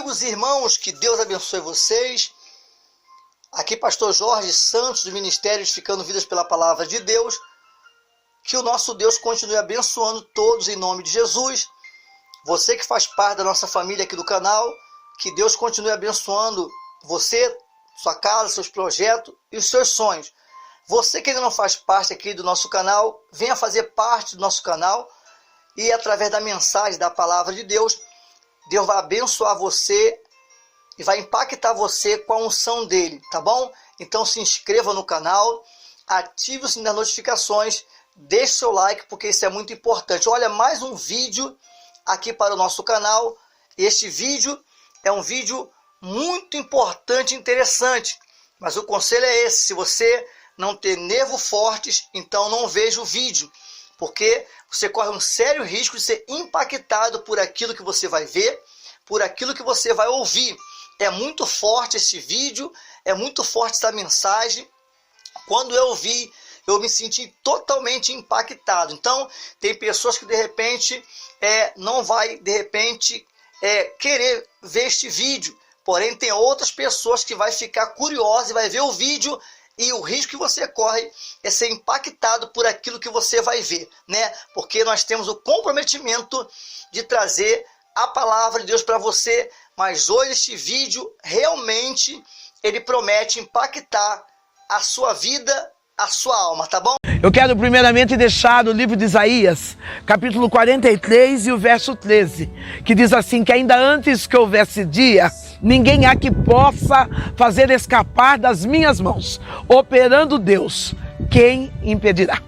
amigos e irmãos, que Deus abençoe vocês. Aqui pastor Jorge Santos, do Ministério Edificando Vidas pela Palavra de Deus. Que o nosso Deus continue abençoando todos em nome de Jesus. Você que faz parte da nossa família aqui do canal, que Deus continue abençoando você, sua casa, seus projetos e os seus sonhos. Você que ainda não faz parte aqui do nosso canal, venha fazer parte do nosso canal e através da mensagem da Palavra de Deus, Deus vai abençoar você e vai impactar você com a unção dele, tá bom? Então se inscreva no canal, ative o sininho das notificações, deixe seu like, porque isso é muito importante. Olha, mais um vídeo aqui para o nosso canal. Este vídeo é um vídeo muito importante e interessante, mas o conselho é esse: se você não ter nervos fortes, então não veja o vídeo, porque você corre um sério risco de ser impactado por aquilo que você vai ver, por aquilo que você vai ouvir. É muito forte esse vídeo, é muito forte essa mensagem. Quando eu vi, eu me senti totalmente impactado. Então, tem pessoas que de repente não vai querer ver este vídeo. Porém, tem outras pessoas que vai ficar curiosas e vai ver o vídeo, e o risco que você corre é ser impactado por aquilo que você vai ver, né? Porque nós temos o comprometimento de trazer a palavra de Deus para você, mas hoje este vídeo realmente ele promete impactar a sua vida, a sua alma, tá bom? Eu quero primeiramente deixar o livro de Isaías, capítulo 43 e o verso 13, que diz assim: que ainda antes que houvesse dia, ninguém há que possa fazer escapar das minhas mãos. Operando Deus, quem impedirá?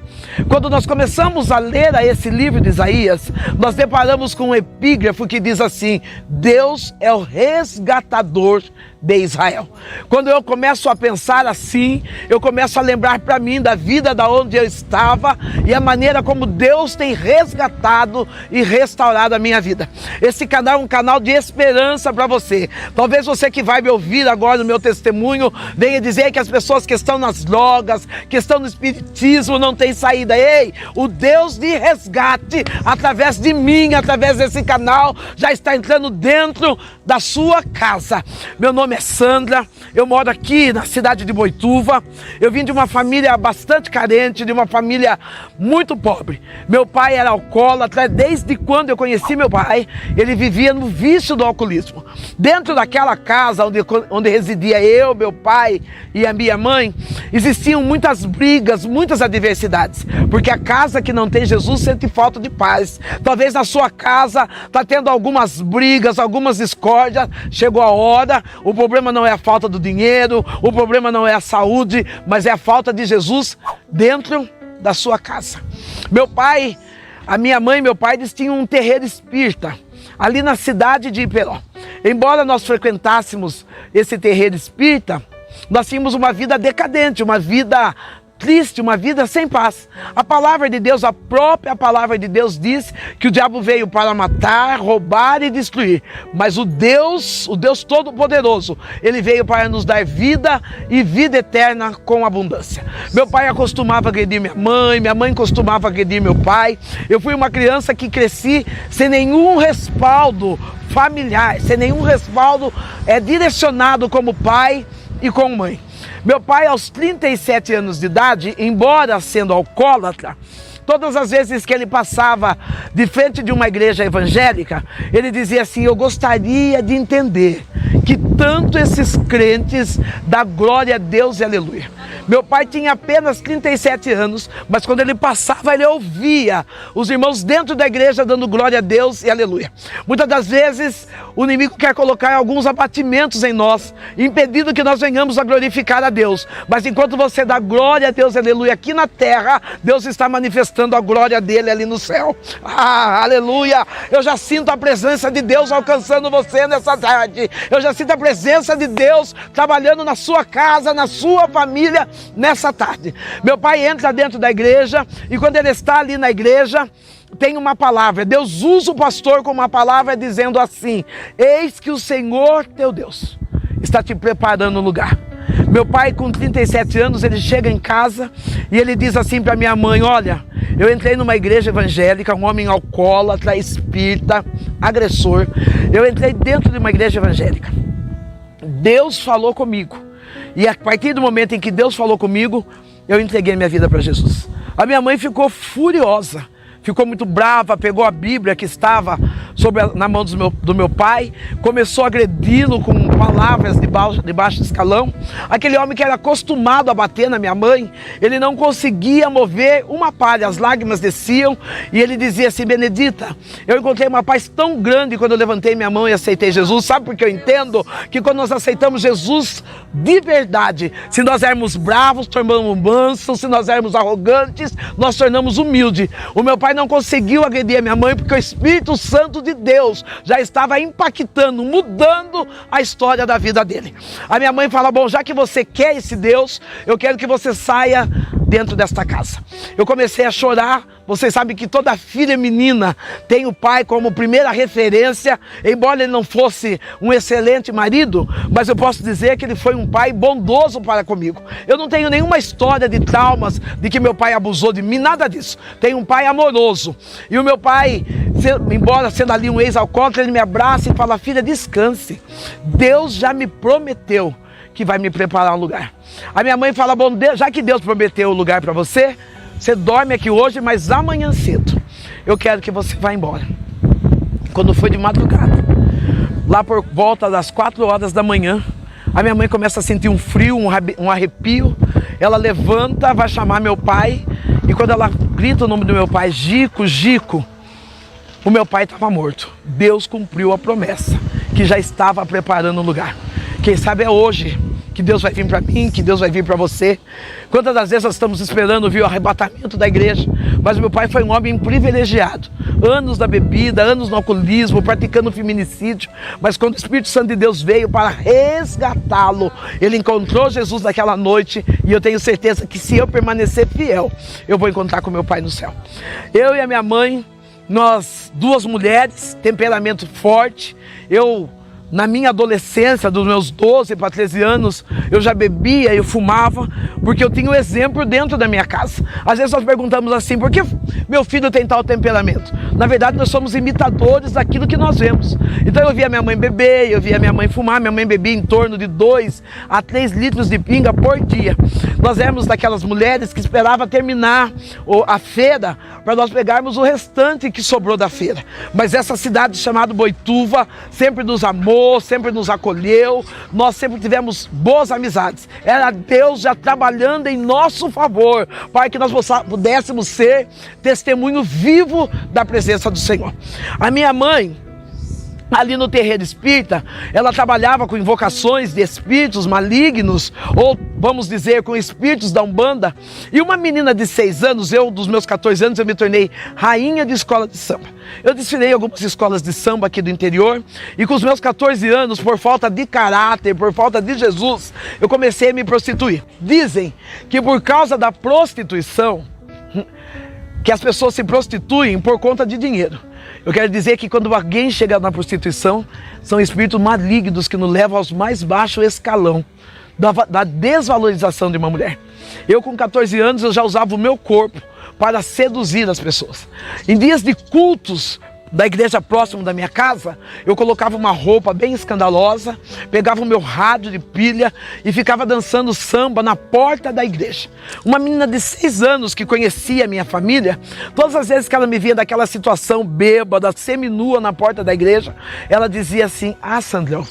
Quando nós começamos a ler esse livro de Isaías, nós deparamos com um epígrafo que diz assim: Deus é o resgatador de Israel. Quando eu começo a pensar assim, eu começo a lembrar para mim da vida da onde eu estava e a maneira como Deus tem resgatado e restaurado a minha vida. Esse canal é um canal de esperança para você. Talvez você que vai me ouvir agora no meu testemunho venha dizer que as pessoas que estão nas drogas, que estão no espiritismo, não têm saída. Ei, o Deus de resgate, através de mim, através desse canal, já está entrando dentro da sua casa. Meu nome é Sandra, eu moro aqui na cidade de Boituva. Eu vim de uma família bastante carente, de uma família muito pobre. Meu pai era alcoólatra. Desde quando eu conheci meu pai, ele vivia no vício do alcoolismo. Dentro daquela casa onde residia eu, meu pai e a minha mãe, existiam muitas brigas, muitas adversidades, porque a casa que não tem Jesus sente falta de paz. Talvez na sua casa está tendo algumas brigas, algumas discórdias. Chegou a hora, o problema não é a falta do dinheiro, o problema não é a saúde, mas é a falta de Jesus dentro da sua casa. Meu pai, a minha mãe e meu pai, eles tinham um terreiro espírita ali na cidade de Iperó. Embora nós frequentássemos esse terreiro espírita, nós tínhamos uma vida decadente, uma vida triste, uma vida sem paz. A palavra de Deus, a própria palavra de Deus diz que o diabo veio para matar, roubar e destruir. Mas o Deus Todo-Poderoso, ele veio para nos dar vida e vida eterna com abundância. Meu pai acostumava agredir minha mãe costumava agredir meu pai. Eu fui uma criança que cresci sem nenhum respaldo familiar, sem nenhum respaldo direcionado como pai e como mãe. Meu pai, aos 37 anos de idade, embora sendo alcoólatra, todas as vezes que ele passava de frente de uma igreja evangélica, ele dizia assim: eu gostaria de entender que tanto esses crentes dão glória a Deus e aleluia. Meu pai tinha apenas 37 anos, mas quando ele passava, ele ouvia os irmãos dentro da igreja dando glória a Deus e aleluia. Muitas das vezes, o inimigo quer colocar alguns abatimentos em nós, impedindo que nós venhamos a glorificar a Deus. Mas enquanto você dá glória a Deus e aleluia aqui na terra, Deus está manifestando a glória dele ali no céu. Ah, aleluia! Eu já sinto a presença de Deus alcançando você nessa tarde. Eu já sinto a presença de Deus trabalhando na sua casa, na sua família, nessa tarde. Meu pai entra dentro da igreja e quando ele está ali na igreja, tem uma palavra. Deus usa o pastor com uma palavra dizendo assim: eis que o Senhor teu Deus está te preparando um lugar. Meu pai, com 37 anos, ele chega em casa e ele diz assim para minha mãe: olha, eu entrei numa igreja evangélica, um homem alcoólatra, espírita, agressor. Eu entrei dentro de uma igreja evangélica. Deus falou comigo. E a partir do momento em que Deus falou comigo, eu entreguei minha vida para Jesus. A minha mãe ficou furiosa. Ficou muito brava, pegou a Bíblia que estava na mão do meu pai, começou a agredi-lo com palavras de baixo escalão. Aquele homem que era acostumado a bater na minha mãe, ele não conseguia mover uma palha, as lágrimas desciam e ele dizia assim: Benedita, eu encontrei uma paz tão grande quando eu levantei minha mão e aceitei Jesus. Sabe por que eu entendo? Que quando nós aceitamos Jesus de verdade, se nós éramos bravos, tornamos mansos, se nós éramos arrogantes, nós tornamos humildes. O meu pai não conseguiu agredir a minha mãe porque o Espírito Santo de Deus já estava impactando, mudando a história da vida dele. A minha mãe fala: bom, já que você quer esse Deus, eu quero que você saia dentro desta casa. Eu comecei a chorar. Vocês sabem que toda filha menina tem o pai como primeira referência, embora ele não fosse um excelente marido, mas eu posso dizer que ele foi um pai bondoso para comigo. Eu não tenho nenhuma história de traumas, de que meu pai abusou de mim, nada disso. Tenho um pai amoroso. E o meu pai, embora sendo ali um ex-alcoólatra, ele me abraça e fala: filha, descanse. Deus já me prometeu que vai me preparar um lugar. A minha mãe fala: bom, já que Deus prometeu o lugar para você, você dorme aqui hoje, mas amanhã cedo eu quero que você vá embora. Quando foi de madrugada, lá por volta das 4 horas da manhã, a minha mãe começa a sentir um frio, um arrepio. Ela levanta, vai chamar meu pai, e quando ela grita o nome do meu pai, Gico, Gico, o meu pai estava morto. Deus cumpriu a promessa, que já estava preparando o lugar. Quem sabe é hoje que Deus vai vir para mim, que Deus vai vir para você. Quantas das vezes nós estamos esperando vir o arrebatamento da igreja, mas meu pai foi um homem privilegiado. Anos da bebida, anos no alcoolismo, praticando feminicídio, mas quando o Espírito Santo de Deus veio para resgatá-lo, ele encontrou Jesus naquela noite, e eu tenho certeza que se eu permanecer fiel, eu vou encontrar com meu pai no céu. Eu e a minha mãe, nós duas mulheres, temperamento forte. Na minha adolescência, dos meus 12 para 13 anos, eu já bebia, eu fumava, porque eu tinha um exemplo dentro da minha casa. Às vezes nós perguntamos assim: por que meu filho tem tal temperamento? Na verdade, nós somos imitadores daquilo que nós vemos. Então eu via minha mãe beber, eu via minha mãe fumar. Minha mãe bebia em torno de 2 a 3 litros de pinga por dia. Nós éramos daquelas mulheres que esperavam terminar a feira para nós pegarmos o restante que sobrou da feira. Mas essa cidade chamada Boituva sempre nos amou, sempre nos acolheu, nós sempre tivemos boas amizades. Era Deus já trabalhando em nosso favor, para que nós pudéssemos ser testemunho vivo da presença do Senhor. A minha mãe, ali no terreiro espírita, ela trabalhava com invocações de espíritos malignos, ou vamos dizer, com espíritos da Umbanda. E uma menina de 6 anos, dos meus 14 anos, eu me tornei rainha de escola de samba. Eu desfilei em algumas escolas de samba aqui do interior, e com os meus 14 anos, por falta de caráter, por falta de Jesus, eu comecei a me prostituir. Dizem que por causa da prostituição, que as pessoas se prostituem por conta de dinheiro. Eu quero dizer que quando alguém chega na prostituição, são espíritos malignos que nos levam aos mais baixos escalão da desvalorização de uma mulher. Eu com 14 anos, eu já usava o meu corpo para seduzir as pessoas. Em dias de cultos da igreja próximo da minha casa, eu colocava uma roupa bem escandalosa, pegava o meu rádio de pilha e ficava dançando samba na porta da igreja. Uma menina de 6 anos que conhecia a minha família, todas as vezes que ela me via daquela situação bêbada, seminua na porta da igreja, ela dizia assim: ah, Sandrão,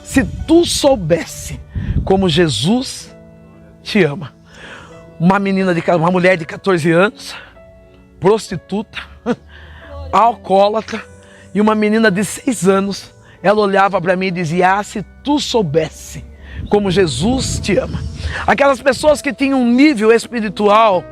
se tu soubesse como Jesus te ama. Uma mulher de 14 anos, prostituta, alcoólatra, e uma menina de 6 anos, ela olhava para mim e dizia: ah, se tu soubesse como Jesus te ama. Aquelas pessoas que tinham um nível espiritual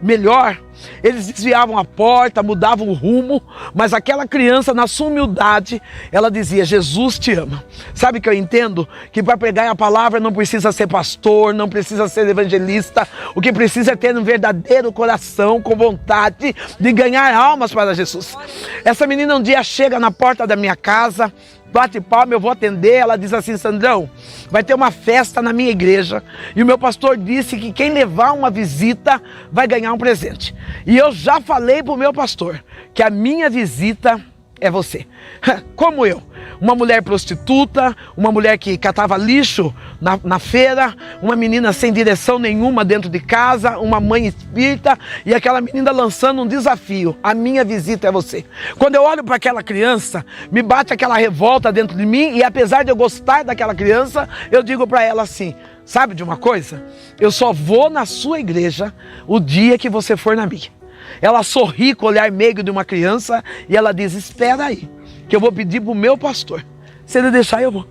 melhor, eles desviavam a porta, mudavam o rumo, mas aquela criança, na sua humildade, ela dizia: Jesus te ama. Sabe que eu entendo? Que para pregar a palavra não precisa ser pastor, não precisa ser evangelista. O que precisa é ter um verdadeiro coração, com vontade de ganhar almas para Jesus. Essa menina um dia chega na porta da minha casa, bate palma, eu vou atender. Ela diz assim: Sandrão, vai ter uma festa na minha igreja e o meu pastor disse que quem levar uma visita vai ganhar um presente. E eu já falei para o meu pastor que a minha visita é você. Como eu. Uma mulher prostituta, uma mulher que catava lixo na feira, uma menina sem direção nenhuma dentro de casa, uma mãe espírita e aquela menina lançando um desafio. A minha visita é você. Quando eu olho para aquela criança, me bate aquela revolta dentro de mim e apesar de eu gostar daquela criança, eu digo para ela assim, sabe de uma coisa? Eu só vou na sua igreja o dia que você for na minha. Ela sorri com o olhar meigo de uma criança e ela diz, espera aí, que eu vou pedir para o meu pastor. Se ele deixar, eu vou.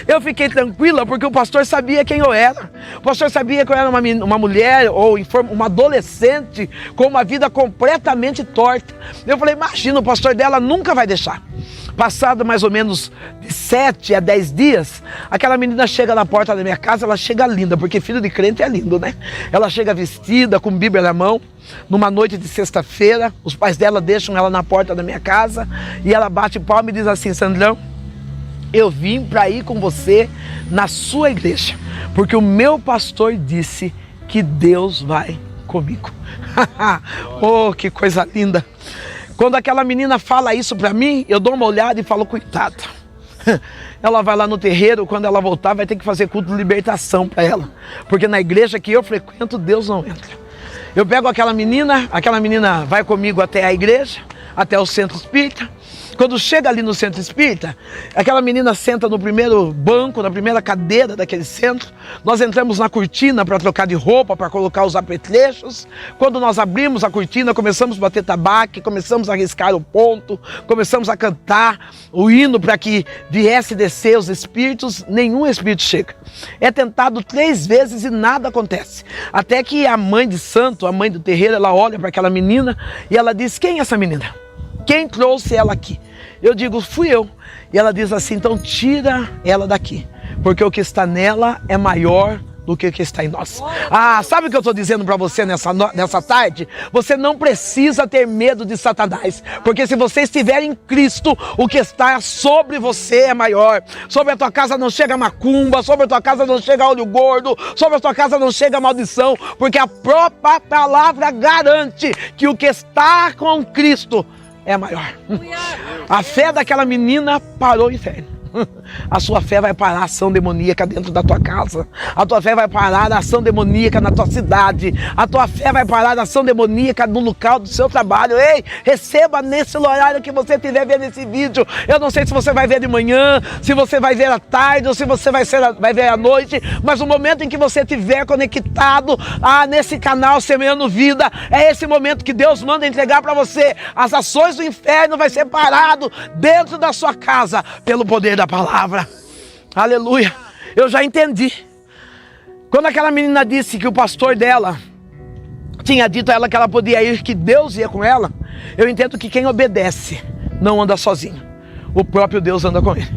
Eu fiquei tranquila porque o pastor sabia quem eu era. O pastor sabia que eu era uma mulher ou uma adolescente com uma vida completamente torta. Eu falei, imagina, o pastor dela nunca vai deixar. Passado mais ou menos de 7 a 10 dias, aquela menina chega na porta da minha casa, ela chega linda, porque filho de crente é lindo, né? Ela chega vestida, com Bíblia na mão, numa noite de sexta-feira, os pais dela deixam ela na porta da minha casa, e ela bate palma e diz assim, Sandrão, eu vim para ir com você na sua igreja, porque o meu pastor disse que Deus vai comigo. Oh, que coisa linda! Quando aquela menina fala isso para mim, eu dou uma olhada e falo, coitada. Ela vai lá no terreiro, quando ela voltar vai ter que fazer culto de libertação para ela. Porque na igreja que eu frequento, Deus não entra. Eu pego aquela menina vai comigo até a igreja, até o centro espírita. Quando chega ali no centro espírita, aquela menina senta no primeiro banco, na primeira cadeira daquele centro. Nós entramos na cortina para trocar de roupa, para colocar os apetrechos. Quando nós abrimos a cortina, começamos a bater tabaco, começamos a riscar o ponto, começamos a cantar o hino para que viesse descer os espíritos. Nenhum espírito chega. É tentado 3 vezes e nada acontece. Até que a mãe de santo, a mãe do terreiro, ela olha para aquela menina e ela diz, quem é essa menina? Quem trouxe ela aqui? Eu digo, fui eu. E ela diz assim, então tira ela daqui, porque o que está nela é maior do que o que está em nós. Ah, sabe o que eu estou dizendo para você nessa tarde? Você não precisa ter medo de Satanás, porque se você estiver em Cristo, o que está sobre você é maior. Sobre a tua casa não chega macumba, sobre a tua casa não chega olho gordo, sobre a tua casa não chega maldição, porque a própria palavra garante que o que está com Cristo é maior. A fé daquela menina parou o inferno. A sua fé vai parar a ação demoníaca dentro da tua casa. A tua fé vai parar a ação demoníaca na tua cidade. A tua fé vai parar a ação demoníaca no local do seu trabalho. Ei, receba nesse horário que você estiver vendo esse vídeo. Eu não sei se você vai ver de manhã, se você vai ver à tarde ou se você vai ver à noite, mas o momento em que você estiver conectado nesse canal Semeando Vida, é esse momento que Deus manda entregar para você. As ações do inferno vai ser parado dentro da sua casa pelo poder da palavra. Aleluia. Eu já entendi. Quando aquela menina disse que o pastor dela tinha dito a ela que ela podia ir, que Deus ia com ela, eu entendo que quem obedece não anda sozinho. O próprio Deus anda com ele.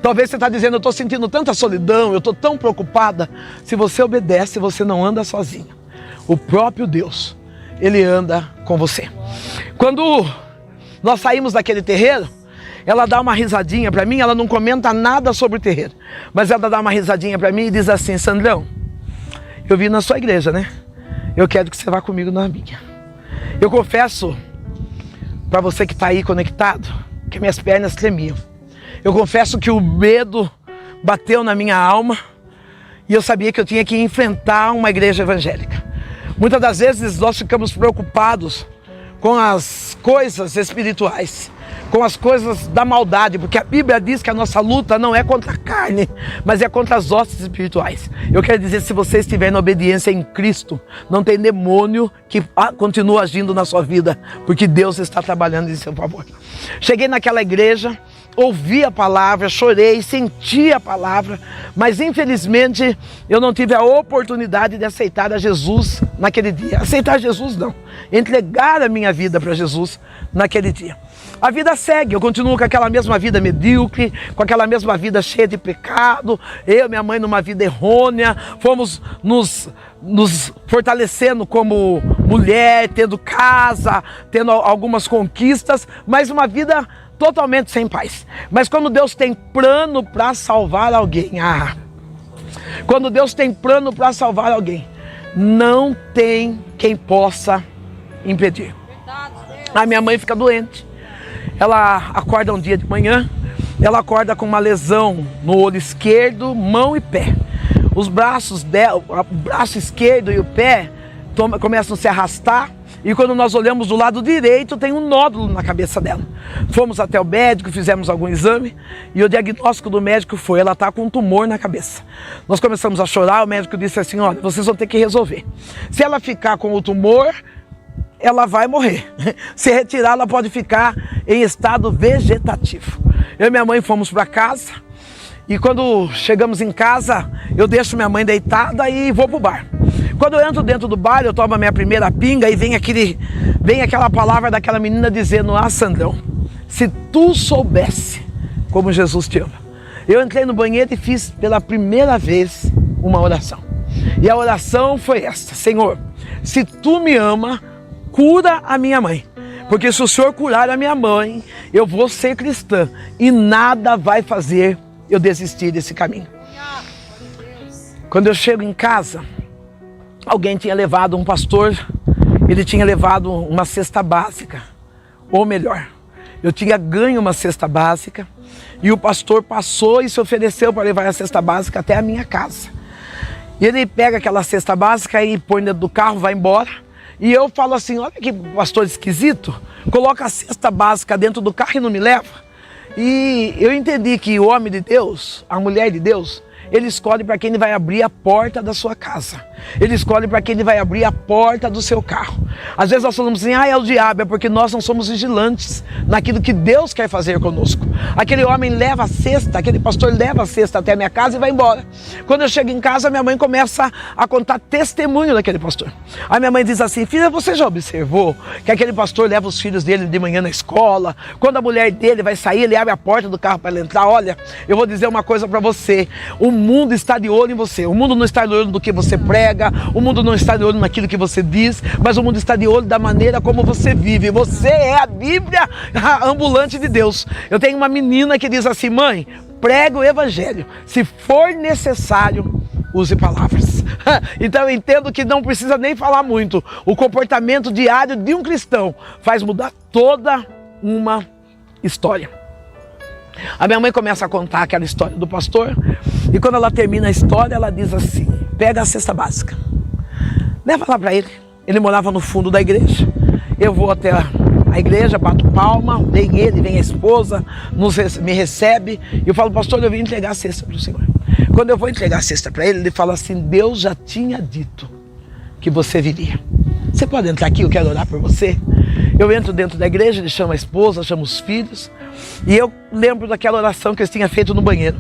Talvez você está dizendo, eu estou sentindo tanta solidão, eu estou tão preocupada. Se você obedece, você não anda sozinho. O próprio Deus, ele anda com você. Quando nós saímos daquele terreiro, ela dá uma risadinha para mim, ela não comenta nada sobre o terreiro, mas ela dá uma risadinha para mim e diz assim, Sandrão, eu vim na sua igreja, né? Eu quero que você vá comigo na minha. Eu confesso para você que está aí conectado, que minhas pernas tremiam. Eu confesso que o medo bateu na minha alma e eu sabia que eu tinha que enfrentar uma igreja evangélica. Muitas das vezes nós ficamos preocupados com as coisas espirituais, com as coisas da maldade, porque a Bíblia diz que a nossa luta não é contra a carne, mas é contra as hostes espirituais. Eu quero dizer, se você estiver na obediência em Cristo, não tem demônio que continua agindo na sua vida, porque Deus está trabalhando em seu favor. Cheguei naquela igreja, ouvi a palavra, chorei, senti a palavra, mas infelizmente eu não tive a oportunidade de aceitar a Jesus naquele dia. Aceitar Jesus não, entregar a minha vida para Jesus naquele dia. A vida segue, eu continuo com aquela mesma vida medíocre, com aquela mesma vida cheia de pecado, eu e minha mãe numa vida errônea, fomos nos fortalecendo como mulher, tendo casa, tendo algumas conquistas, mas uma vida totalmente sem paz. Mas quando Deus tem plano para salvar alguém, quando Deus tem plano para salvar alguém, não tem quem possa impedir. A minha mãe fica doente. ela acorda um dia de manhã, ela acorda com uma lesão no olho esquerdo, mão e pé. Os braços dela, o braço esquerdo e o pé começam a se arrastar. E quando nós olhamos do lado direito, tem um nódulo na cabeça dela. Fomos até o médico, fizemos algum exame e o diagnóstico do médico foi: ela está com um tumor na cabeça. Nós começamos a chorar, o médico disse assim: olha, vocês vão ter que resolver. Se ela ficar com o tumor, ela vai morrer. Se retirar, ela pode ficar em estado vegetativo. Eu e minha mãe fomos para casa e quando chegamos em casa, eu deixo minha mãe deitada e vou para o bar. Quando eu entro dentro do bar, eu tomo a minha primeira pinga e vem aquela palavra daquela menina dizendo: ah, Sandrão, se tu soubesse como Jesus te ama. Eu entrei no banheiro e fiz pela primeira vez uma oração. E a oração foi esta: Senhor, se tu me ama, cura a minha mãe. Porque se o Senhor curar a minha mãe, eu vou ser cristã e nada vai fazer eu desistir desse caminho. Quando eu chego em casa, alguém tinha levado, um pastor, ele tinha levado uma cesta básica. Ou melhor, eu tinha ganho uma cesta básica e o pastor passou e se ofereceu para levar a cesta básica até a minha casa. E ele pega aquela cesta básica e põe dentro do carro, vai embora. E eu falo assim: olha que pastor esquisito, coloca a cesta básica dentro do carro e não me leva. E eu entendi que o homem de Deus, a mulher de Deus, ele escolhe para quem ele vai abrir a porta da sua casa. Ele escolhe para quem ele vai abrir a porta do seu carro. Às vezes nós falamos assim: ah, é o diabo, é porque nós não somos vigilantes naquilo que Deus quer fazer conosco. Aquele homem leva a cesta, aquele pastor leva a cesta até a minha casa e vai embora. Quando eu chego em casa, minha mãe começa a contar testemunho daquele pastor. A minha mãe diz assim: filha, você já observou que aquele pastor leva os filhos dele de manhã na escola? Quando a mulher dele vai sair, ele abre a porta do carro para ela entrar. Olha, eu vou dizer uma coisa para você: o mundo está de olho em você. O mundo não está de olho no que você prega, o mundo não está de olho naquilo que você diz, mas o mundo está de olho da maneira como você vive. Você é a Bíblia ambulante de Deus. Eu tenho uma menina que diz assim: mãe, prega o evangelho. Se for necessário, use palavras. Então eu entendo que não precisa nem falar muito. O comportamento diário de um cristão faz mudar toda uma história. A minha mãe começa a contar aquela história do pastor e quando ela termina a história, ela diz assim: pega a cesta básica, leva lá para ele. Ele morava no fundo da igreja. Eu vou até a igreja, bato palma, vem ele, vem a esposa, me recebe e eu falo: pastor, eu vim entregar a cesta para o senhor. Quando eu vou entregar a cesta para ele, ele fala assim: Deus já tinha dito que você viria. Você pode entrar aqui, eu quero orar por você. Eu entro dentro da igreja, ele chama a esposa, chama os filhos. E eu lembro daquela oração que eu tinha feito no banheiro.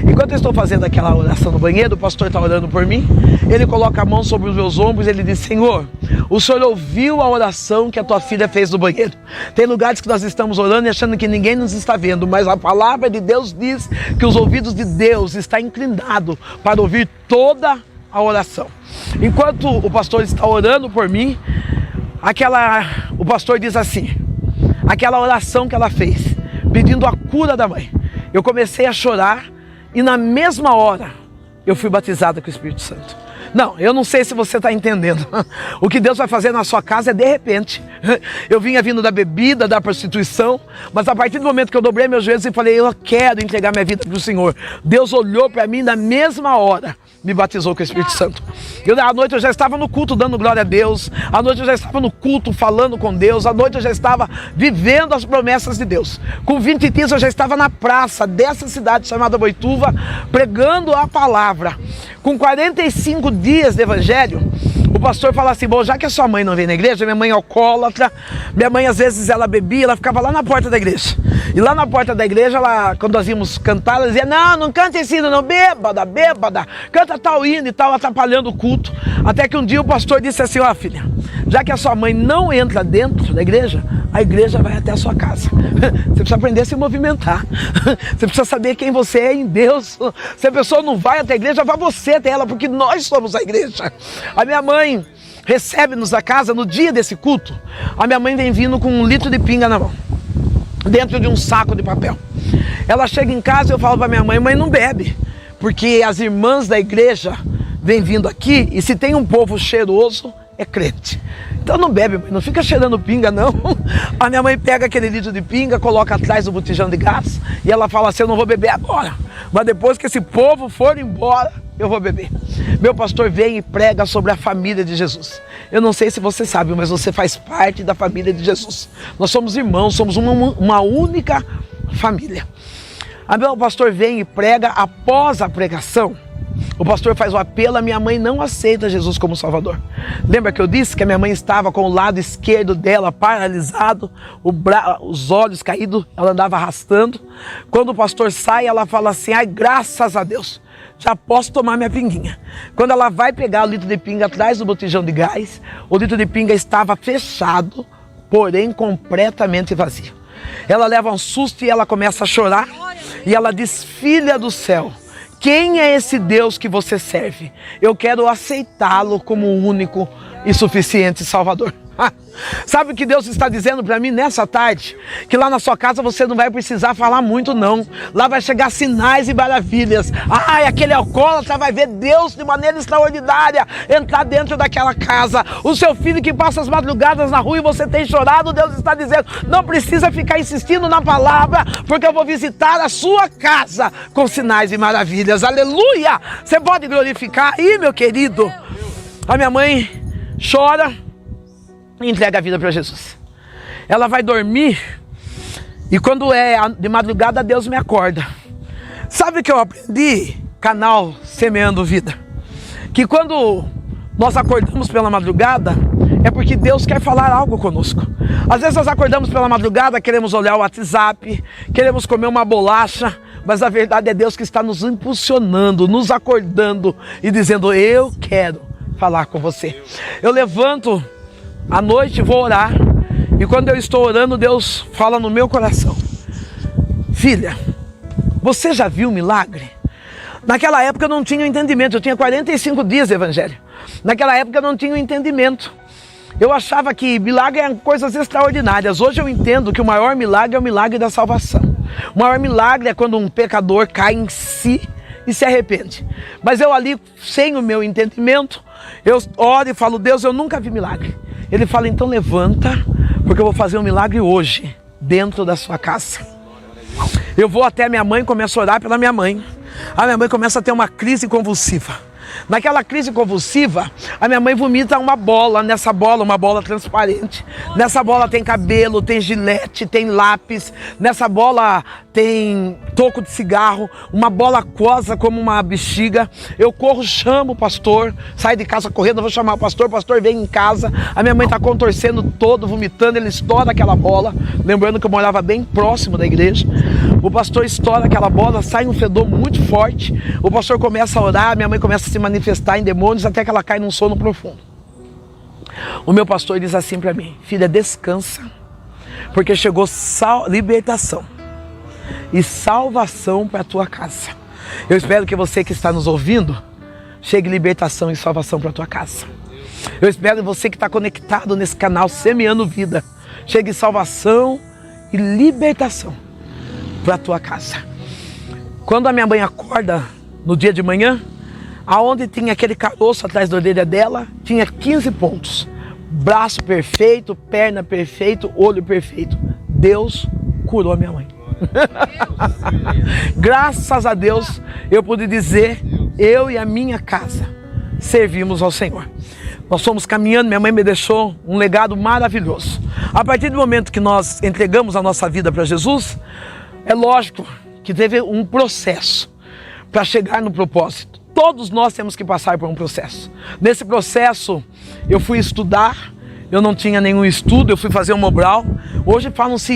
Enquanto eu estou fazendo aquela oração no banheiro, o pastor está orando por mim. Ele coloca a mão sobre os meus ombros e ele diz: Senhor, o Senhor ouviu a oração que a tua filha fez no banheiro. Tem lugares que nós estamos orando e achando que ninguém nos está vendo, mas a palavra de Deus diz que os ouvidos de Deus estão inclinados para ouvir toda a oração. Enquanto o pastor está orando por mim, o pastor diz assim: aquela oração que ela fez, pedindo a cura da mãe, eu comecei a chorar e na mesma hora eu fui batizado com o Espírito Santo. Não, eu não sei se você está entendendo. O que Deus vai fazer na sua casa é de repente. Eu vinha vindo da bebida, da prostituição, mas a partir do momento que eu dobrei meus joelhos e falei: eu quero entregar minha vida para o Senhor, Deus olhou para mim na mesma hora, me batizou com o Espírito Santo. À noite eu já estava no culto dando glória a Deus, à noite eu já estava no culto falando com Deus, à noite eu já estava vivendo as promessas de Deus. Com 20 dias eu já estava na praça dessa cidade chamada Boituva, pregando a palavra. Com 45 dias de evangelho, o pastor fala assim: bom, já que a sua mãe não vem na igreja, minha mãe é alcoólatra, minha mãe às vezes ela bebia, ela ficava lá na porta da igreja. E lá na porta da igreja, quando nós íamos cantar, ela dizia: não canta esse hino não, bêbada, canta tal hino e tal, atrapalhando o culto. Até que um dia o pastor disse assim: ó filha, já que a sua mãe não entra dentro da igreja, a igreja vai até a sua casa. Você precisa aprender a se movimentar. Você precisa saber quem você é em Deus. Se a pessoa não vai até a igreja, vá você até ela, porque nós somos a igreja. A minha mãe recebe-nos a casa no dia desse culto. A minha mãe vem vindo com 1 litro de pinga na mão, dentro de um saco de papel. Ela chega em casa e eu falo para minha mãe: mãe, não bebe, porque as irmãs da igreja vêm vindo aqui e se tem um povo cheiroso, é crente. Então não bebe, não fica cheirando pinga, não. A minha mãe pega aquele litro de pinga, coloca atrás do botijão de gás e ela fala assim, eu não vou beber agora, mas depois que esse povo for embora, eu vou beber. Meu pastor vem e prega sobre a família de Jesus. Eu não sei se você sabe, mas você faz parte da família de Jesus. Nós somos irmãos, somos uma única família. Meu pastor vem e prega. Após a pregação, o pastor faz o apelo, a minha mãe não aceita Jesus como Salvador. Lembra que eu disse que a minha mãe estava com o lado esquerdo dela paralisado, os olhos caídos, ela andava arrastando. Quando o pastor sai, ela fala assim, ai, graças a Deus, já posso tomar minha pinguinha. Quando ela vai pegar o litro de pinga atrás do botijão de gás, o litro de pinga estava fechado, porém completamente vazio. Ela leva um susto e ela começa a chorar. E ela diz, filha do céu, quem é esse Deus que você serve? Eu quero aceitá-lo como o único e suficiente Salvador. Sabe o que Deus está dizendo para mim nessa tarde? Que lá na sua casa você não vai precisar falar muito não. Lá vai chegar sinais e maravilhas. Ai, aquele alcoólatra vai ver Deus de maneira extraordinária entrar dentro daquela casa. O seu filho que passa as madrugadas na rua e você tem chorado, Deus está dizendo, não precisa ficar insistindo na palavra, porque eu vou visitar a sua casa com sinais e maravilhas. Aleluia! Você pode glorificar aí, meu querido? A minha mãe chora e entrega a vida para Jesus. Ela vai dormir e quando é de madrugada, Deus me acorda. Sabe o que eu aprendi? Canal Semeando Vida. Que quando nós acordamos pela madrugada, é porque Deus quer falar algo conosco. Às vezes nós acordamos pela madrugada, queremos olhar o WhatsApp, queremos comer uma bolacha, mas a verdade é Deus que está nos impulsionando, nos acordando e dizendo, eu quero falar com você. Eu levanto à noite, vou orar, e quando eu estou orando, Deus fala no meu coração, filha, você já viu milagre? Naquela época eu não tinha entendimento, eu tinha 45 dias de evangelho. Naquela época eu não tinha entendimento. Eu achava que milagre eram coisas extraordinárias. Hoje eu entendo que o maior milagre é o milagre da salvação. O maior milagre é quando um pecador cai em si e se arrepende. Mas eu ali, sem o meu entendimento, eu oro e falo, Deus, eu nunca vi milagre. Ele fala, então levanta, porque eu vou fazer um milagre hoje, dentro da sua casa. Eu vou até minha mãe, começo a orar pela minha mãe. A minha mãe começa a ter uma crise convulsiva. Naquela crise convulsiva, a minha mãe vomita uma bola, nessa bola, uma bola transparente. Nessa bola tem cabelo, tem gilete, tem lápis. Nessa bola tem toco de cigarro, uma bola aquosa como uma bexiga. Eu corro, chamo o pastor, saio de casa correndo, vou chamar o pastor vem em casa. A minha mãe está contorcendo todo, vomitando, ele estoura aquela bola. Lembrando que eu morava bem próximo da igreja. O pastor estoura aquela bola, sai um fedor muito forte. O pastor começa a orar, minha mãe começa a se manifestar em demônios até que ela cai num sono profundo. O meu pastor diz assim para mim, filha, descansa, porque chegou libertação e salvação para a tua casa. Eu espero que você que está nos ouvindo, chegue libertação e salvação para a tua casa. Eu espero que você que está conectado nesse canal Semeando Vida, chegue salvação e libertação para a tua casa. Quando a minha mãe acorda no dia de manhã, aonde tinha aquele caroço atrás da orelha dela, tinha 15 pontos. Braço perfeito, perna perfeito, olho perfeito. Deus curou a minha mãe. Graças a Deus, eu pude dizer, eu e a minha casa servimos ao Senhor. Nós fomos caminhando, minha mãe me deixou um legado maravilhoso. A partir do momento que nós entregamos a nossa vida para Jesus, é lógico que teve um processo para chegar no propósito. Todos nós temos que passar por um processo. Nesse processo, eu fui estudar, eu não tinha nenhum estudo, eu fui fazer um Mobral. Hoje falam-se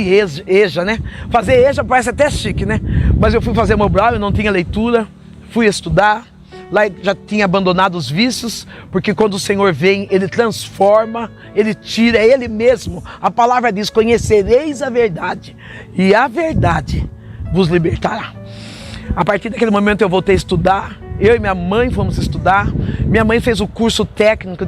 EJA, né? Fazer EJA parece até chique, né? Mas eu fui fazer Mobral, eu não tinha leitura, fui estudar. Lá já tinha abandonado os vícios, porque quando o Senhor vem, Ele transforma, Ele tira, é Ele mesmo. A palavra diz, conhecereis a verdade, e a verdade vos libertará. A partir daquele momento eu voltei a estudar, eu e minha mãe fomos estudar. Minha mãe fez o curso técnico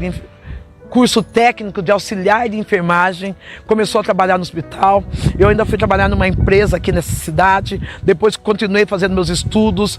curso técnico de auxiliar de enfermagem, começou a trabalhar no hospital. Eu ainda fui trabalhar numa empresa aqui nessa cidade, depois continuei fazendo meus estudos.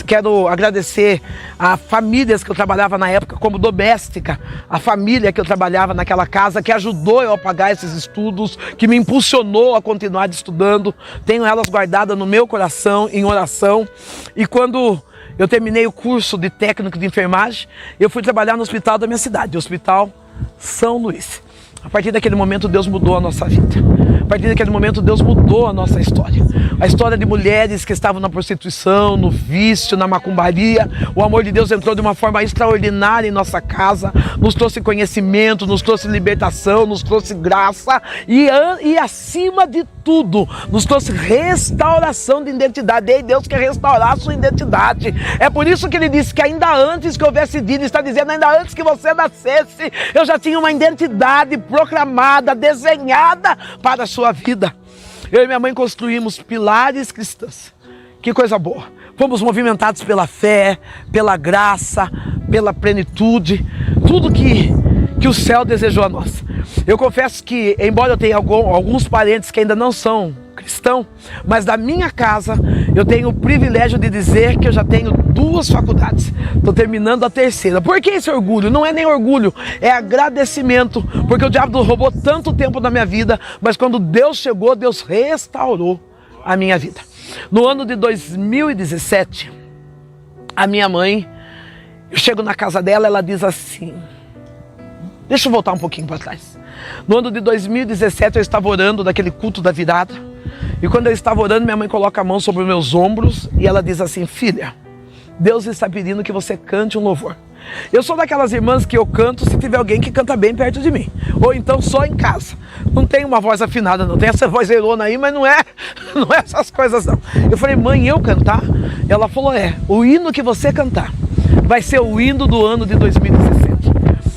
Quero agradecer a famílias que eu trabalhava na época como doméstica, a família que eu trabalhava naquela casa, que ajudou eu a pagar esses estudos, que me impulsionou a continuar estudando. Tenho elas guardadas no meu coração, em oração. E quando eu terminei o curso de técnico de enfermagem, eu fui trabalhar no hospital da minha cidade, o Hospital São Luís. A partir daquele momento, Deus mudou a nossa vida. A partir daquele momento, Deus mudou a nossa história. A história de mulheres que estavam na prostituição, no vício, na macumbaria. O amor de Deus entrou de uma forma extraordinária em nossa casa. Nos trouxe conhecimento, nos trouxe libertação, nos trouxe graça. E acima de tudo, nos trouxe restauração de identidade. E Deus quer restaurar a sua identidade. É por isso que Ele disse que ainda antes que houvesse vida, está dizendo, ainda antes que você nascesse, eu já tinha uma identidade proclamada, desenhada para a sua vida. Eu e minha mãe construímos pilares cristãos. Que coisa boa. Fomos movimentados pela fé, pela graça, pela plenitude, tudo que o céu desejou a nós. Eu confesso que, embora eu tenha alguns parentes que ainda não são cristãos, mas da minha casa eu tenho o privilégio de dizer que eu já tenho 2 faculdades. Estou terminando a 3ª. Por que esse orgulho? Não é nem orgulho, é agradecimento, porque o diabo roubou tanto tempo da minha vida, mas quando Deus chegou, Deus restaurou a minha vida. No ano de 2017, a minha mãe, eu chego na casa dela, ela diz assim, deixa eu voltar um pouquinho para trás. No ano de 2017 eu estava orando naquele culto da virada, e quando eu estava orando, minha mãe coloca a mão sobre os meus ombros e ela diz assim, filha, Deus está pedindo que você cante um louvor. Eu sou daquelas irmãs que eu canto se tiver alguém que canta bem perto de mim, ou então só em casa. Não tem uma voz afinada, não tem essa voz erona aí, mas não é essas coisas não. Eu falei, mãe, eu cantar? Ela falou, o hino que você cantar vai ser o hino do ano de 2017.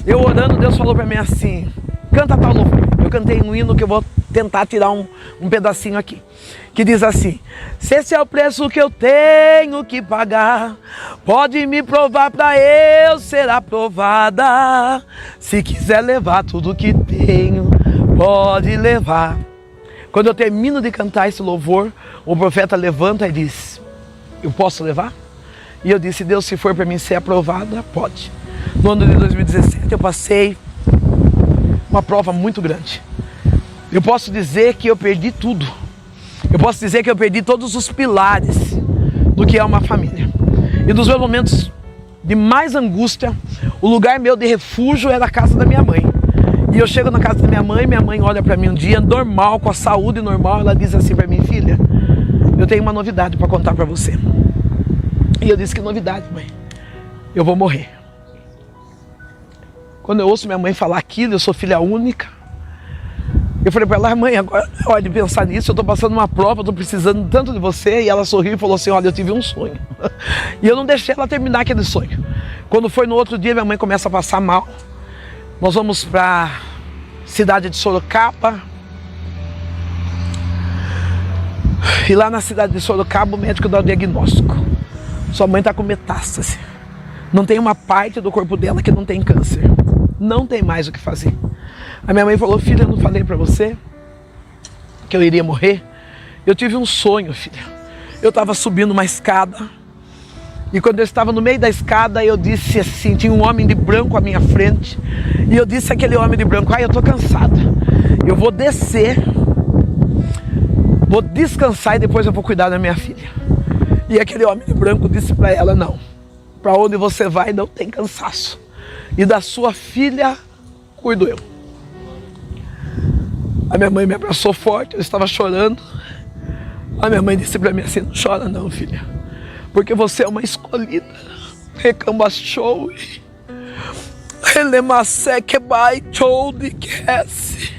Eu orando, Deus falou para mim assim, canta tal louvor. Eu cantei um hino que eu vou tentar tirar um pedacinho aqui, que diz assim, se esse é o preço que eu tenho que pagar, pode me provar para eu ser aprovada. Se quiser levar tudo que tenho, pode levar. Quando eu termino de cantar esse louvor, o profeta levanta e diz, eu posso levar? E eu disse, Deus, se for para mim ser aprovada, pode. No ano de 2017 eu passei uma prova muito grande. Eu posso dizer que eu perdi tudo. Eu posso dizer que eu perdi todos os pilares do que é uma família. E nos meus momentos de mais angústia, o lugar meu de refúgio era a casa da minha mãe. E eu chego na casa da minha mãe olha para mim um dia normal, com a saúde normal, ela diz assim para mim, filha, eu tenho uma novidade para contar para você. E eu disse, que novidade, mãe? Eu vou morrer. Quando eu ouço minha mãe falar aquilo, eu sou filha única. Eu falei para ela, mãe, agora é hora de pensar nisso, eu estou passando uma prova, estou precisando tanto de você. E ela sorriu e falou assim, olha, eu tive um sonho. E eu não deixei ela terminar aquele sonho. Quando foi no outro dia, minha mãe começa a passar mal. Nós vamos para a cidade de Sorocaba. E lá na cidade de Sorocaba, o médico dá o diagnóstico. Sua mãe está com metástase. Não tem uma parte do corpo dela que não tem câncer. Não tem mais o que fazer. A minha mãe falou, filha, eu não falei para você que eu iria morrer? Eu tive um sonho, filha. Eu estava subindo uma escada. E quando eu estava no meio da escada, eu disse assim, tinha um homem de branco à minha frente. E eu disse àquele homem de branco, eu estou cansada. Eu vou descer, vou descansar e depois eu vou cuidar da minha filha. E aquele homem de branco disse para ela, não. Para onde você vai não tem cansaço. E da sua filha, cuido eu. A minha mãe me abraçou forte, eu estava chorando. A minha mãe disse para mim assim, não chora não, filha. Porque você é uma escolhida. Recambachou. Elemacé que vai show de quesse.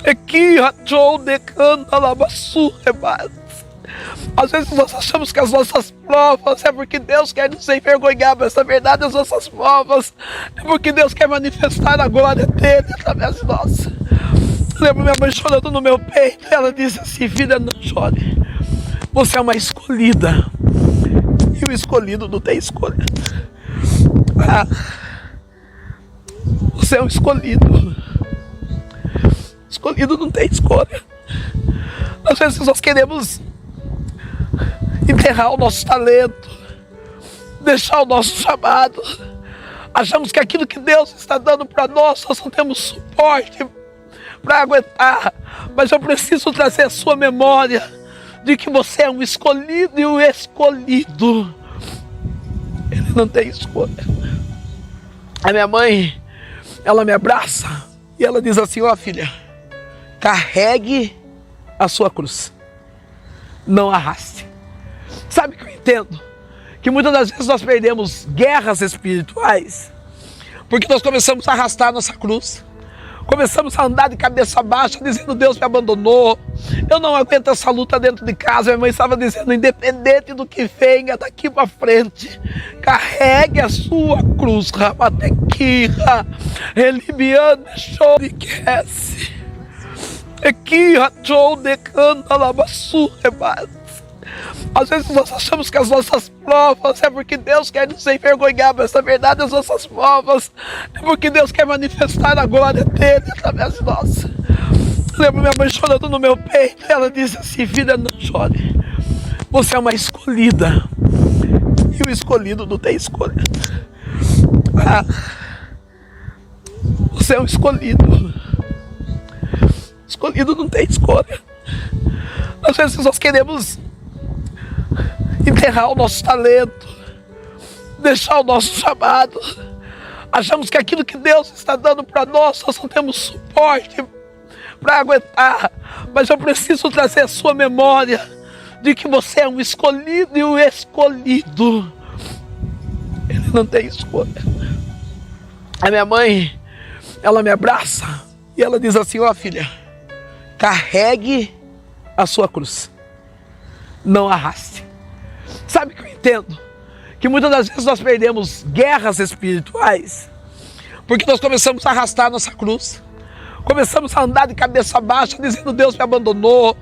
Aqui rachou de canta labaçu rebate. Às vezes nós achamos que as nossas provas é porque Deus quer nos envergonhar, mas na verdade as nossas provas é porque Deus quer manifestar a glória dele através de nós. Eu lembro minha mãe chorando no meu peito, ela disse assim, filha, não chore, você é uma escolhida, e o escolhido não tem escolha. Você é um escolhido. Escolhido não tem escolha. Às vezes nós queremos enterrar o nosso talento, deixar o nosso chamado. Achamos que aquilo que Deus está dando para nós não temos suporte para aguentar. Mas eu preciso trazer a sua memória de que você é um escolhido, e o escolhido, ele não tem escolha. A minha mãe, ela me abraça e ela diz assim: ó filha, carregue a sua cruz, não arraste. Sabe o que eu entendo? Que muitas das vezes nós perdemos guerras espirituais porque nós começamos a arrastar a nossa cruz. Começamos a andar de cabeça baixa, dizendo: Deus me abandonou, eu não aguento essa luta dentro de casa. Minha mãe estava dizendo: independente do que venha daqui para frente, carregue a sua cruz. Rabatequira, Elibiane, show de Kessi, Equira, show de canta, Labassu, rebate. Às vezes nós achamos que as nossas provas é porque Deus quer nos envergonhar, mas na verdade as nossas provas é porque Deus quer manifestar a glória dele através de nós. Lembro minha mãe chorando no meu peito, e ela disse assim: filha, não chore, você é uma escolhida, e o escolhido não tem escolha. Você é um escolhido. Escolhido não tem escolha. Às vezes nós queremos enterrar o nosso talento, deixar o nosso chamado. Achamos que aquilo que Deus está dando para nós não temos suporte para aguentar. Mas eu preciso trazer a sua memória de que você é um escolhido, e o escolhido, ele não tem escolha. A minha mãe, ela me abraça e ela diz assim: ó filha, carregue a sua cruz, não arraste. Sabe o que eu entendo? Que muitas das vezes nós perdemos guerras espirituais porque nós começamos a arrastar a nossa cruz. Começamos a andar de cabeça baixa, dizendo: Deus me abandonou,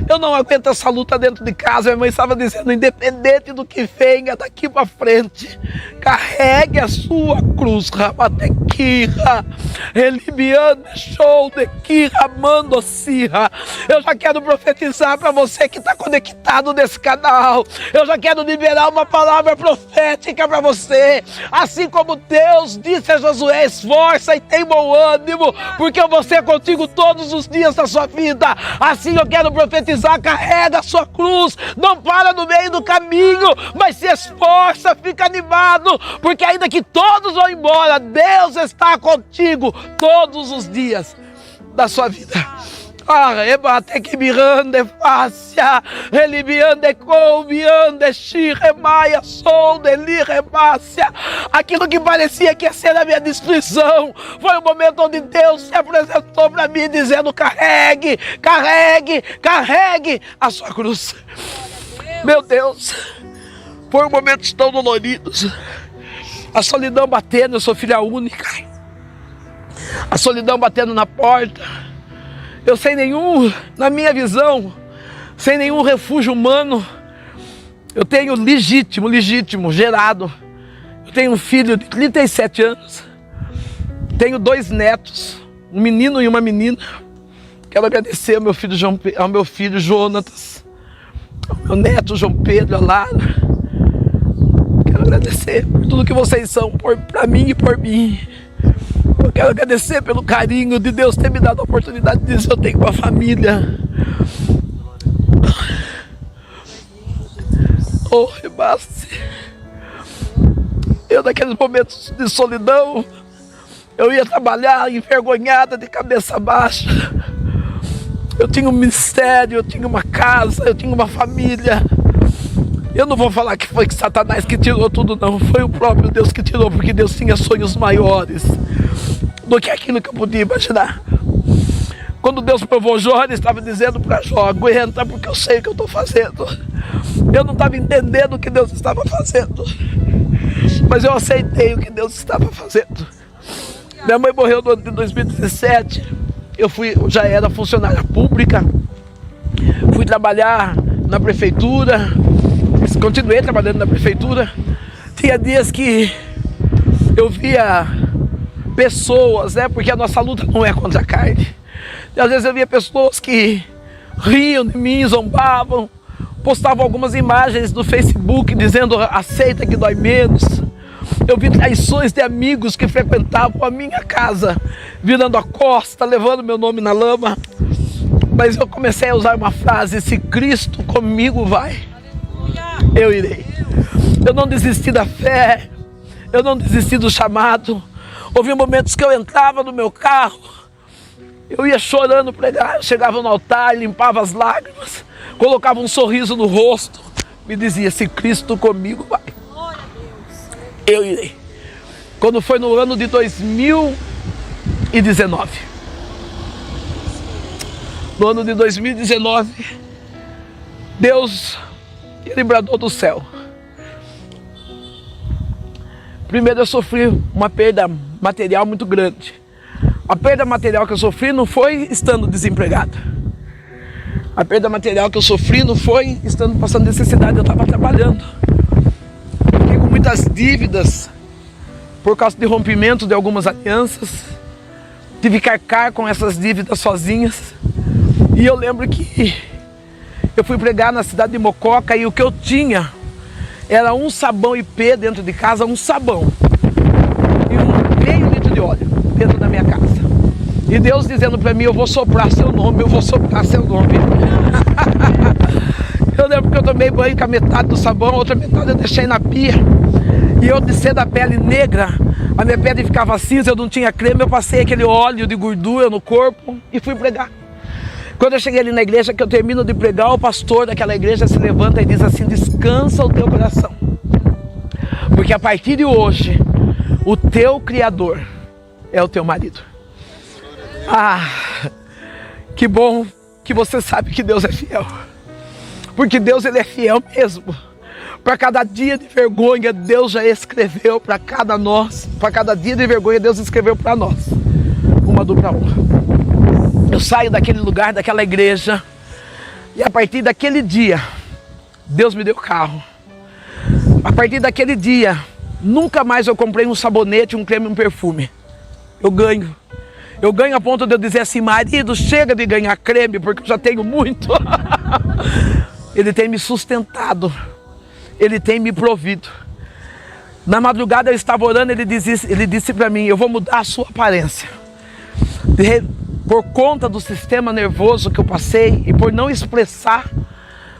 eu não aguento essa luta dentro de casa. Minha mãe estava dizendo: independente do que venha daqui para frente, carregue a sua cruz. Rabatequira, Elibiane, show de Kira, Mandocira. Eu já quero profetizar para você que está conectado nesse canal. Eu já quero liberar uma palavra profética para você. Assim como Deus disse a Josué: esforça e tem bom ânimo, porque eu vou ser contigo todos os dias da sua vida. Assim eu quero profetizar: carrega a sua cruz, não para no meio do caminho, mas se esforça, fica animado, porque ainda que todos vão embora, Deus está contigo todos os dias da sua vida. Arrebate que mirande fácia, ele miande com miande xiremaia, sou deli remácia. Aquilo que parecia que ia ser a minha destruição, foi o momento onde Deus se apresentou para mim dizendo: carregue, carregue, carregue a sua cruz. Meu Deus, foram momentos tão doloridos. A solidão batendo, eu sou filha única. A solidão batendo na porta. Eu sem nenhum, na minha visão, sem nenhum refúgio humano. Eu tenho legítimo, gerado. Eu tenho um filho de 37 anos. Tenho 2 netos, um menino e uma menina. Quero agradecer ao meu filho Jonatas, ao meu neto João Pedro, a Lara. Quero agradecer por tudo que vocês são para mim e por mim. Eu quero agradecer pelo carinho de Deus ter me dado a oportunidade de dizer: eu tenho uma família. Oh, rebaste. Eu, naqueles momentos de solidão, eu ia trabalhar envergonhada, de cabeça baixa. Eu tinha um ministério, eu tinha uma casa, eu tinha uma família. Eu não vou falar que foi que Satanás que tirou tudo, não. Foi o próprio Deus que tirou, porque Deus tinha sonhos maiores do que aquilo que eu podia imaginar. Quando Deus provou Jó, Ele estava dizendo para Jó: aguenta, porque eu sei o que eu estou fazendo. Eu não estava entendendo o que Deus estava fazendo, mas eu aceitei o que Deus estava fazendo. Minha mãe morreu no ano de 2017. Eu já era funcionária pública. Fui trabalhar na prefeitura. Continuei trabalhando na prefeitura. Tinha dias que eu via pessoas, né? Porque a nossa luta não é contra a carne. E às vezes eu via pessoas que riam de mim, zombavam, postavam algumas imagens no Facebook dizendo aceita que dói menos. Eu vi traições de amigos que frequentavam a minha casa, virando a costa, levando meu nome na lama. Mas eu comecei a usar uma frase: se Cristo comigo vai, eu irei. Eu não desisti da fé, eu não desisti do chamado. Houve momentos que eu entrava no meu carro, eu ia chorando pregar, eu chegava no altar, limpava as lágrimas, colocava um sorriso no rosto, me dizia: se Cristo comigo vai, eu irei. Quando foi no ano de 2019, no ano de 2019, Deus, Ele bradou do céu. Primeiro eu sofri uma perda material muito grande. A perda material que eu sofri não foi estando desempregado. A perda material que eu sofri não foi estando passando necessidade, eu estava trabalhando. Fiquei com muitas dívidas por causa de rompimento de algumas alianças. Tive que arcar com essas dívidas sozinhas. E eu lembro que eu fui pregar na cidade de Mococa e o que eu tinha era um sabão IP dentro de casa, um sabão e meio litro de óleo dentro da minha casa. E Deus dizendo para mim: eu vou soprar seu nome, eu vou soprar seu nome. Eu lembro que eu tomei banho com a metade do sabão, a outra metade eu deixei na pia. E eu desci da pele negra, a minha pele ficava cinza, eu não tinha creme, eu passei aquele óleo de gordura no corpo e fui pregar. Quando eu cheguei ali na igreja, que eu termino de pregar, o pastor daquela igreja se levanta e diz assim: descansa o teu coração, porque a partir de hoje, o teu Criador é o teu marido. Ah, que bom que você sabe que Deus é fiel, porque Deus, Ele é fiel mesmo. Para cada dia de vergonha, Deus já escreveu para cada dia de vergonha, Deus escreveu para nós uma dupla honra. Eu saio daquele lugar, daquela igreja, e a partir daquele dia, Deus me deu carro. A partir daquele dia, nunca mais eu comprei um sabonete, um creme, um perfume. Eu ganho a ponto de eu dizer assim: marido, chega de ganhar creme, porque eu já tenho muito. Ele tem me sustentado, Ele tem me provido. Na madrugada eu estava orando, ele disse para mim: eu vou mudar a sua aparência. Por conta do sistema nervoso que eu passei e por não expressar,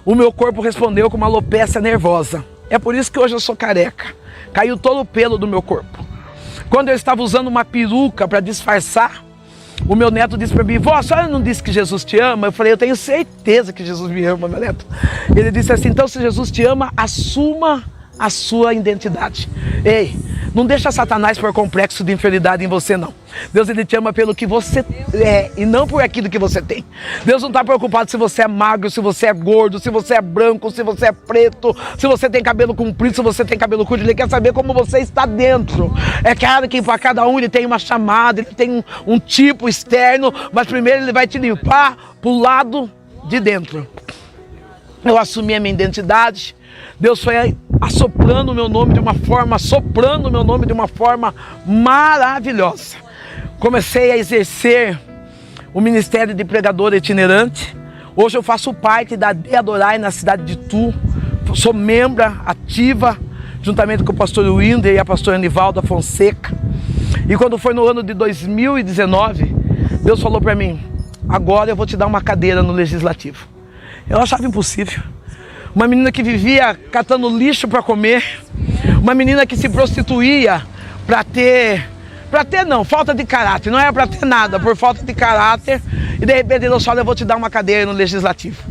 o meu corpo respondeu com uma alopecia nervosa. É por isso que hoje eu sou careca. Caiu todo o pelo do meu corpo. Quando eu estava usando uma peruca para disfarçar, o meu neto disse para mim: vó, a senhora não disse que Jesus te ama? Eu falei: eu tenho certeza que Jesus me ama, meu neto. Ele disse assim: então se Jesus te ama, assuma a sua identidade. Ei, não deixa Satanás pôr complexo de inferioridade em você, não. Deus, Ele te ama pelo que você é e não por aquilo que você tem. Deus não está preocupado se você é magro, se você é gordo, se você é branco, se você é preto, se você tem cabelo comprido, se você tem cabelo curto. Ele quer saber como você está dentro. É claro que para cada um Ele tem uma chamada, Ele tem um tipo externo, mas primeiro Ele vai te limpar pro lado de dentro. Eu assumi a minha identidade. Deus foi assoprando o meu nome de uma forma, soprando o meu nome de uma forma maravilhosa. Comecei a exercer o ministério de pregador itinerante. Hoje eu faço parte da De Adorai na cidade de Itu. Sou membro ativa, juntamente com o pastor Winder e a pastora Anivalda Fonseca. E quando foi no ano de 2019, Deus falou para mim: agora eu vou te dar uma cadeira no Legislativo. Eu achava impossível. Uma menina que vivia catando lixo para comer, uma menina que se prostituía falta de caráter, não era para ter nada, por falta de caráter, e de repente Deus fala: eu vou te dar uma cadeira no Legislativo.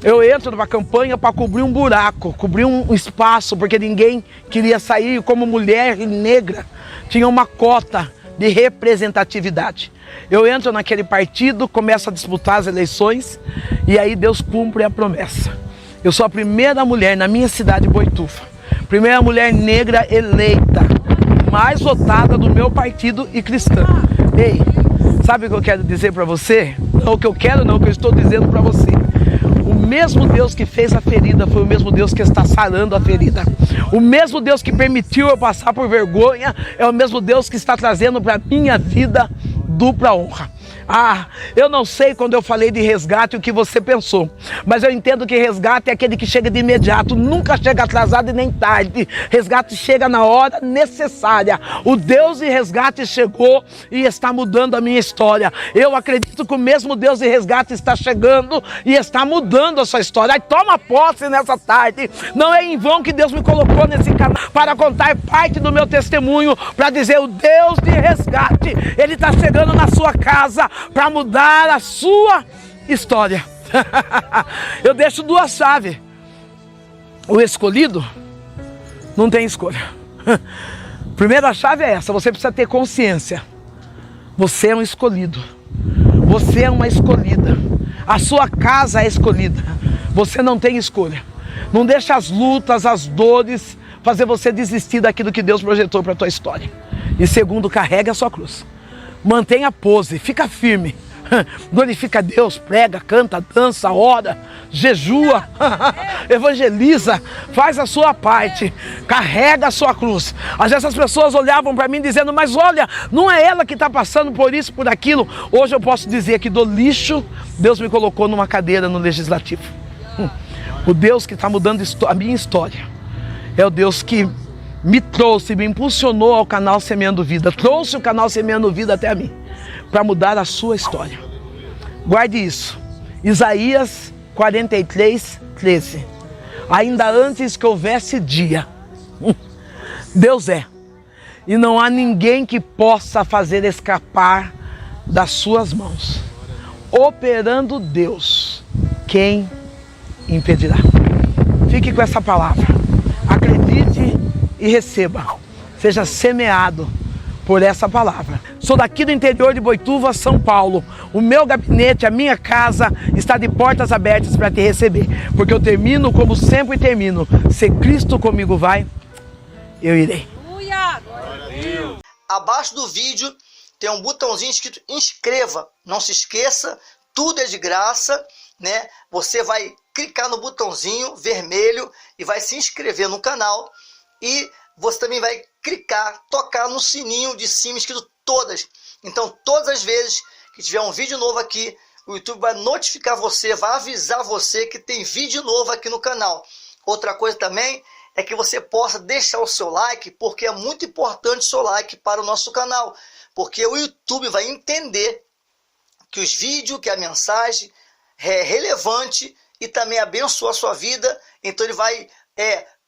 Eu entro numa campanha para cobrir um buraco, cobrir um espaço, porque ninguém queria sair. Como mulher negra, tinha uma cota de representatividade. Eu entro naquele partido, começo a disputar as eleições, e aí Deus cumpre a promessa. Eu sou a primeira mulher na minha cidade, Boituva, primeira mulher negra eleita, mais votada do meu partido e cristã. Ei, sabe o que eu quero dizer para você? Não o que eu quero, não, o que eu estou dizendo para você. O mesmo Deus que fez a ferida foi o mesmo Deus que está sarando a ferida. O mesmo Deus que permitiu eu passar por vergonha é o mesmo Deus que está trazendo para a minha vida dupla honra. Eu não sei quando eu falei de resgate o que você pensou, mas eu entendo que resgate é aquele que chega de imediato, nunca chega atrasado e nem tarde. Resgate chega na hora necessária. O Deus de resgate chegou e está mudando a minha história. Eu acredito que o mesmo Deus de resgate está chegando e está mudando a sua história. Aí toma posse nessa tarde. Não é em vão que Deus me colocou nesse canal para contar parte do meu testemunho, para dizer: o Deus de resgate, Ele está chegando na sua casa para mudar a sua história. Eu deixo duas chaves. O escolhido não tem escolha. Primeira chave é essa: você precisa ter consciência. Você é um escolhido. Você é uma escolhida. A sua casa é escolhida. Você não tem escolha. Não deixa as lutas, as dores fazer você desistir daquilo que Deus projetou para a tua história. E segundo, carregue a sua cruz. Mantenha a pose, fica firme. Glorifica a Deus, prega, canta, dança, ora, jejua, evangeliza, faz a sua parte, carrega a sua cruz. Às vezes as pessoas olhavam para mim dizendo: mas olha, não é ela que está passando por isso, por aquilo. Hoje eu posso dizer que do lixo, Deus me colocou numa cadeira no Legislativo. O Deus que está mudando a minha história é o Deus que me trouxe, me impulsionou ao canal Semeando Vida, trouxe o canal Semeando Vida até a mim, para mudar a sua história. Guarde isso. Isaías 43:13. Ainda antes que houvesse dia, Deus é, e não há ninguém que possa fazer escapar das suas mãos. Operando Deus, quem impedirá? Fique com essa palavra. Acredite e receba. Seja semeado por essa palavra. Sou daqui do interior de Boituva, São Paulo. O meu gabinete, a minha casa está de portas abertas para te receber. Porque eu termino como sempre termino: se Cristo comigo vai, eu irei. Abaixo do vídeo tem um botãozinho escrito inscreva. Não se esqueça, tudo é de graça, né? Você vai clicar no botãozinho vermelho e vai se inscrever no canal. E você também vai clicar, tocar no sininho de cima escrito todas. Então, todas as vezes que tiver um vídeo novo aqui, o YouTube vai notificar você, vai avisar você que tem vídeo novo aqui no canal. Outra coisa também é que você possa deixar o seu like, porque é muito importante o seu like para o nosso canal. Porque o YouTube vai entender que os vídeos, que a mensagem é relevante e também abençoa a sua vida. Então ele vai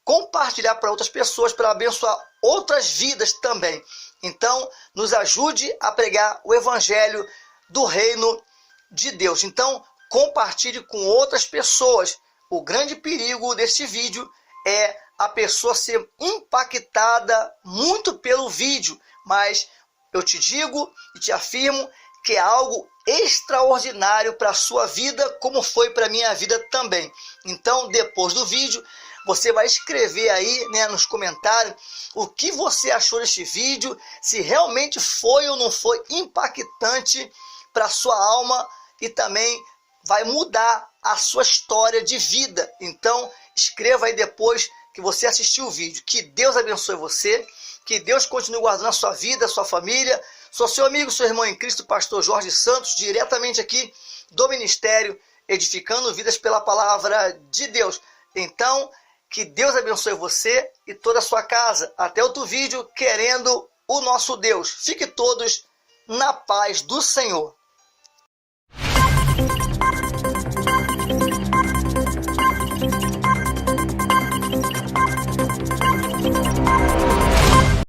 compartilhar para outras pessoas, para abençoar outras vidas também. Então, nos ajude a pregar o evangelho do reino de Deus. Então, compartilhe com outras pessoas. O grande perigo deste vídeo é a pessoa ser impactada muito pelo vídeo, mas eu te digo e te afirmo que é algo extraordinário para a sua vida, como foi para a minha vida também. Então, depois do vídeo, você vai escrever aí, né, nos comentários o que você achou deste vídeo, se realmente foi ou não foi impactante para a sua alma e também vai mudar a sua história de vida. Então, escreva aí depois que você assistiu o vídeo. Que Deus abençoe você, que Deus continue guardando a sua vida, a sua família. Sou seu amigo, seu irmão em Cristo, pastor Jorge Santos, diretamente aqui do Ministério Edificando Vidas pela Palavra de Deus. Então, que Deus abençoe você e toda a sua casa. Até outro vídeo, querendo o nosso Deus. Fique todos na paz do Senhor.